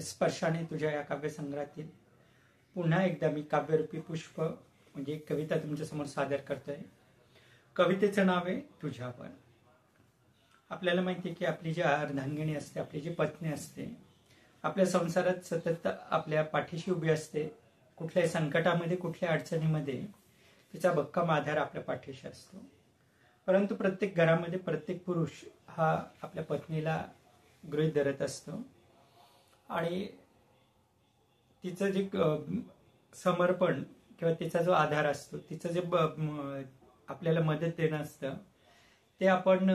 स्पर्शाने तुझ्या या काव्यसंग्रहातील पुन्हा एकदा मी काव्यरूपी पुष्प म्हणजे एक कविता तुमच्या समोर सादर करतोय। कवितेचं नाव आहे तुझ्यावर। आपल्याला माहिती आहे की आपली जी अर्धांगिनी असते, आपली जी पत्नी असते, आपल्या संसारात सतत आपल्या पाठीशी उभी असते। कुठल्याही संकटामध्ये, कुठल्या अडचणीमध्ये तिचा भक्कम आधार आपल्या पाठीशी असतो। परंतु प्रत्येक घरामध्ये प्रत्येक पुरुष हा आपल्या पत्नीला गृहीत धरत असतो आणि तिचं जे समर्पण किंवा तिचा जो आधार असतो, तिचं जे आपल्याला मदत देणं असतं ते आपण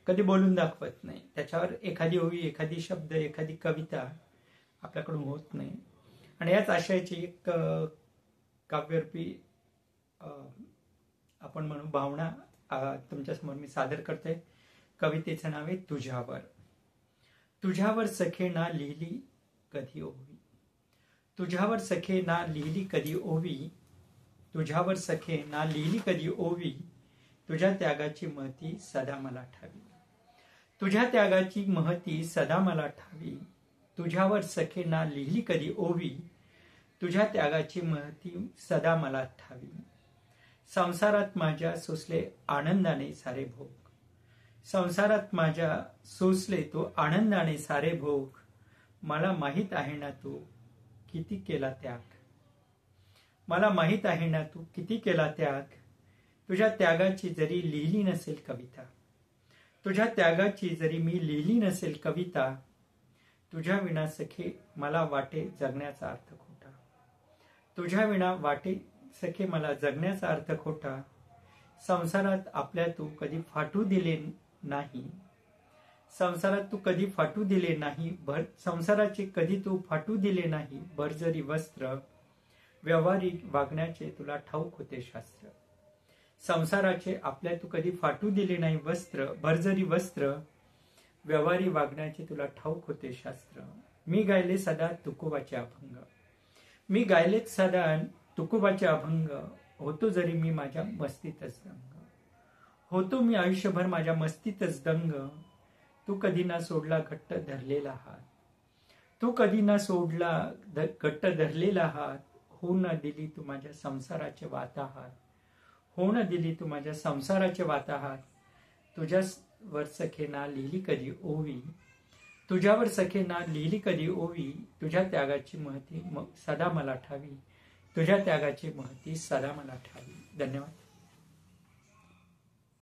कधी बोलून दाखवत नाही। त्याच्यावर एखादी ओवी, एखादी शब्द, एखादी कविता आपल्याकडून होत नाही। आणि याच आशयाची एक काव्यरूपी आपण म्हणू भावना तुमच्यासमोर मी सादर करतोय। कवितेचं नाव आहे तुझ्यावर। तुझ्यावर सखे ना लिहिली कधी ओवी, तुझ्यावर सखे ना लिहिली कधी ओवी, तुझ्यावर सखे ना लिहिली कधी ओवी, तुझ्या त्यागाची महती सदा मला ठावी, तुझ्या त्यागाची महती सदा मला ठावी, तुझ्यावर सखे ना लिहिली कधी ओवी, तुझ्या त्यागाची महती सदा मला ठावी। संसारात माझ्या सोसले आनंदाने सारे भोग, संसारात माझ्या सोसले तो आनंदाने सारे भोग, मला माहित आहे ना तू किती केला त्याग, मला माहित आहे ना तू किती केला त्याग, तुझ्या त्यागाची जरी लिहिली नसेल कविता, तुझ्या त्यागाची जरी मी लिहिली नसेल कविता, तुझ्या विना सखे मला वाटे जगण्याचा अर्थ खोटा, तुझ्या विना वाटे सखे मला जगण्याचा अर्थ खोटा। संसारात आपल्या तू कधी फाटू दिले नाही, संसारात तू कधी फाटू दिले नाही, संसाराचे कधी तू फाटू दिले नाही, भरजरी वस्त्र व्यवहारिक वागण्याचे तुला ठाऊक होते शास्त्र, संसाराचे आपल्या तू कधी फाटू दिले नाही वस्त्र, भरजरी वस्त्र व्यवहारी वागण्याचे तुला ठाऊक होते शास्त्र। मी गायले सदा तुकोबाचे अभंग, मी गायलेच सदा तुकोबाचे अभंग, होतो जरी मी माझ्या मस्तीतच दंग, होतो मी आयुष्यभर माझ्या मस्तीतच दंग, तू कधी ना सोडला घट्ट धरलेला हात, तू कधी ना सोडला घट्ट धरलेला हात, हो न दिली तू माझ्या संसाराचे वाताहात, हो न दिली तू माझ्या संसाराचे वाताहात, तुझ्यावर सखे ना लिहिली कधी ओवी, तुझ्यावर सखे ना लिहिली कधी ओवी, तुझ्या त्यागाची महती सदा मला ठावी, तुझ्या त्यागाची महती सदा मला ठावी। धन्यवाद।